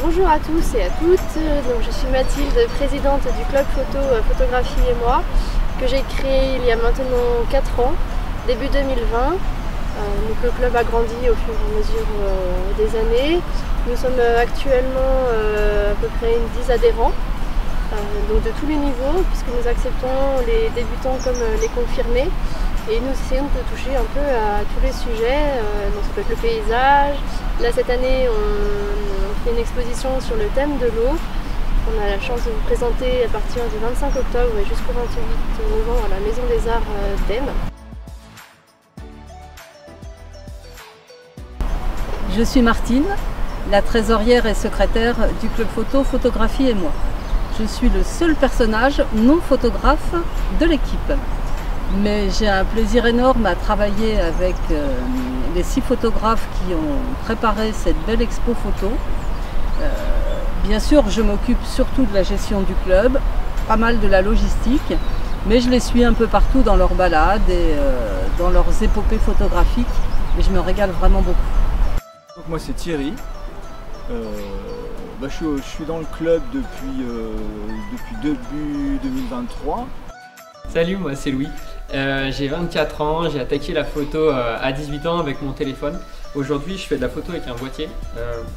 Bonjour à tous et à toutes, donc je suis Mathilde, présidente du club photo Photographie et moi, que j'ai créé il y a maintenant 4 ans, début 2020. Donc le club a grandi au fur et à mesure des années. Nous sommes actuellement à peu près une 10 adhérents, donc de tous les niveaux, puisque nous acceptons les débutants comme les confirmés. Et nous essayons de toucher un peu à tous les sujets, donc ça peut être le paysage. Là cette année on fait une exposition sur le thème de l'eau. On a la chance de vous présenter à partir du 25 octobre et jusqu'au 28 novembre à la Maison des Arts d'Aisne. Je suis Martine, la trésorière et secrétaire du club photo Photographie et moi. Je suis le seul personnage non photographe de l'équipe. Mais j'ai un plaisir énorme à travailler avec les 6 photographes qui ont préparé cette belle expo photo. Bien sûr, je m'occupe surtout de la gestion du club, pas mal de la logistique, mais je les suis un peu partout dans leurs balades et dans leurs épopées photographiques et je me régale vraiment beaucoup. Donc moi c'est Thierry, je suis dans le club depuis début 2023. Salut, moi c'est Louis, j'ai 24 ans, j'ai attaqué la photo à 18 ans avec mon téléphone. Aujourd'hui je fais de la photo avec un boîtier.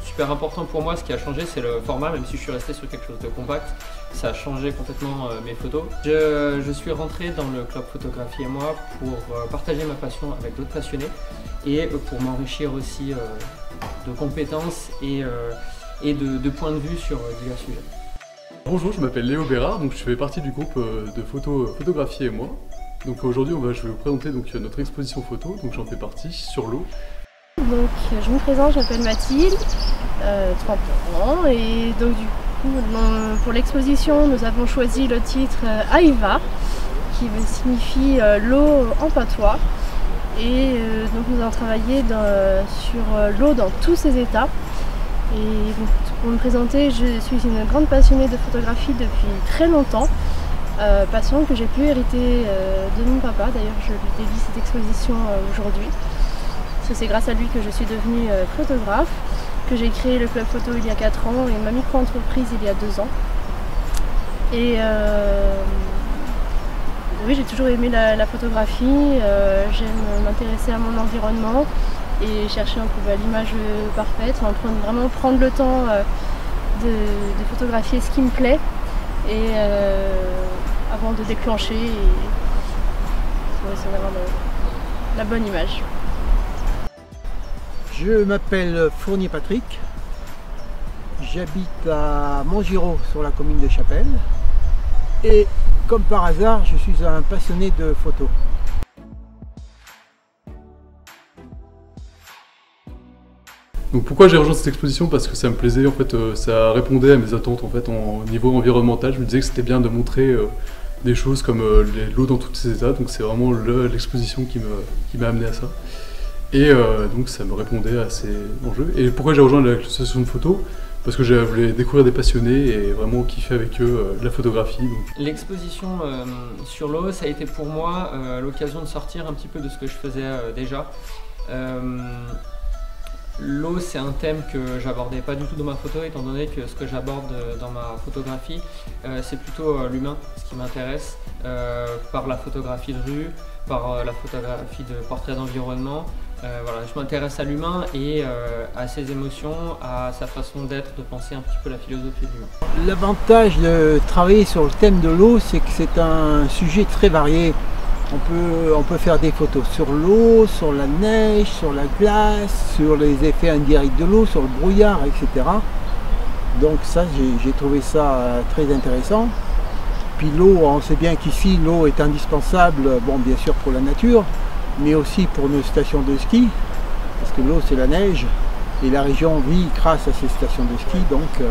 Super important pour moi, ce qui a changé c'est le format, même si je suis resté sur quelque chose de compact, ça a changé complètement mes photos. Je suis rentré dans le club Photographie et moi pour partager ma passion avec d'autres passionnés et pour m'enrichir aussi de compétences et de points de vue sur divers sujets. Bonjour, je m'appelle Léo Bérard, donc je fais partie du groupe de Photographie et moi. Donc aujourd'hui, je vais vous présenter notre exposition photo, donc j'en fais partie, sur l'eau. Donc je me présente, je m'appelle Mathilde, 30 ans, et donc du coup pour l'exposition nous avons choisi le titre Aiva, qui signifie l'eau en patois. Et donc nous avons travaillé sur l'eau dans tous ses états. Et donc, pour me présenter, je suis une grande passionnée de photographie depuis très longtemps, passion que j'ai pu hériter de mon papa. D'ailleurs je lui dédie cette exposition aujourd'hui. C'est grâce à lui que je suis devenue photographe, que j'ai créé le club photo il y a 4 ans et ma micro-entreprise il y a 2 ans. Et oui, j'ai toujours aimé la photographie, j'aime m'intéresser à mon environnement et chercher un peu l'image parfaite, vraiment prendre le temps de photographier ce qui me plaît et avant de déclencher et c'est vraiment la bonne image. Je m'appelle Fournier Patrick, j'habite à Montgiraud sur la commune de Chapelle et comme par hasard je suis un passionné de photo. Donc pourquoi j'ai rejoint cette exposition? Parce que ça me plaisait, en fait, ça répondait à mes attentes en fait, au niveau environnemental. Je me disais que c'était bien de montrer des choses comme l'eau dans tous ses états, donc c'est vraiment l'exposition qui m'a amené à ça. Et donc ça me répondait à ces enjeux. Et pourquoi j'ai rejoint l'association de photo? Parce que je voulais découvrir des passionnés et vraiment kiffer avec eux de la photographie. L'exposition sur l'eau, ça a été pour moi l'occasion de sortir un petit peu de ce que je faisais déjà. L'eau, c'est un thème que j'abordais pas du tout dans ma photo, étant donné que ce que j'aborde dans ma photographie, c'est plutôt l'humain, ce qui m'intéresse, par la photographie de rue, par la photographie de portrait d'environnement. Voilà, je m'intéresse à l'humain et à ses émotions, à sa façon d'être, de penser un petit peu la philosophie de l'humain. L'avantage de travailler sur le thème de l'eau, c'est que c'est un sujet très varié. On peut faire des photos sur l'eau, sur la neige, sur la glace, sur les effets indirects de l'eau, sur le brouillard, etc. Donc ça, j'ai trouvé ça très intéressant. Puis l'eau, on sait bien qu'ici, l'eau est indispensable, bon, bien sûr pour la nature, mais aussi pour nos stations de ski, parce que l'eau c'est la neige, et la région vit grâce à ces stations de ski, donc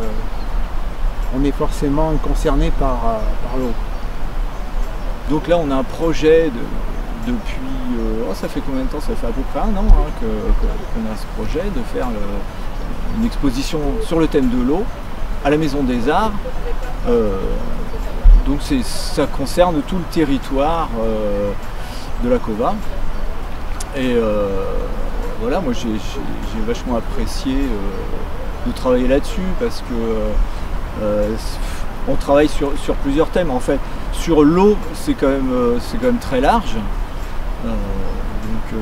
on est forcément concerné par l'eau. Donc là on a un projet depuis, ça fait combien de temps? Ça fait à peu près 1 an qu'on a ce projet de faire une exposition sur le thème de l'eau à la Maison des Arts. Donc ça concerne tout le territoire de la Cova. Et voilà, moi j'ai vachement apprécié travailler là-dessus parce que on travaille sur plusieurs thèmes. En fait, sur l'eau, c'est quand même très large. Donc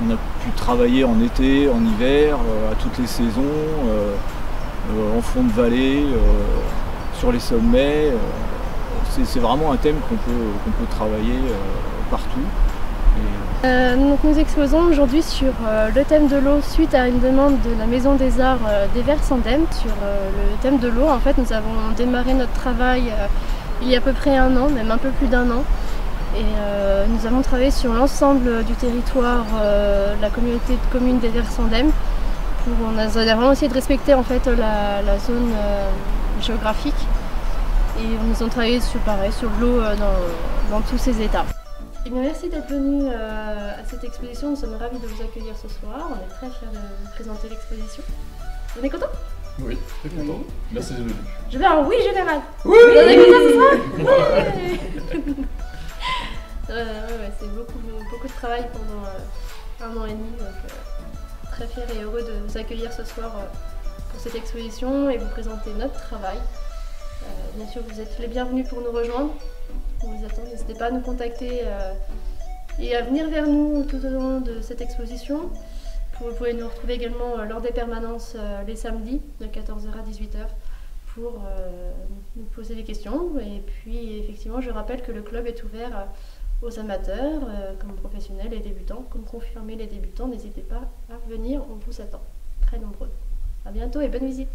on a pu travailler en été, en hiver, à toutes les saisons, en fond de vallée, sur les sommets. C'est vraiment un thème qu'on peut travailler partout. Donc nous exposons aujourd'hui sur le thème de l'eau suite à une demande de la Maison des Arts d'Evers-Sandem. Sur le thème de l'eau, en fait, nous avons démarré notre travail il y a à peu près un an, même un peu plus d'un an. Et nous avons travaillé sur l'ensemble du territoire de la communauté de communes d'Evers-Sandem. On a vraiment essayé de respecter en fait la zone géographique. Et nous avons travaillé sur l'eau dans tous ses états. Eh bien, merci d'être venu à cette exposition, nous sommes ravis de vous accueillir ce soir, on est très fiers de vous présenter l'exposition. Vous êtes content? Oui, très content. Oui. Merci d'être venu. Je vais un oui général. Oui. Vous êtes content ce soir? Ouais, c'est beaucoup de travail pendant un an et demi, donc très fiers et heureux de vous accueillir ce soir pour cette exposition et vous présenter notre travail. Bien sûr, vous êtes les bienvenus pour nous rejoindre. On vous attend, n'hésitez pas à nous contacter et à venir vers nous tout au long de cette exposition. Vous pouvez nous retrouver également lors des permanences les samedis de 14h à 18h pour nous poser des questions. Et puis effectivement, je rappelle que le club est ouvert aux amateurs, comme professionnels et débutants. Comme confirmé les débutants, n'hésitez pas à venir, on vous attend. Très nombreux. À bientôt et bonne visite.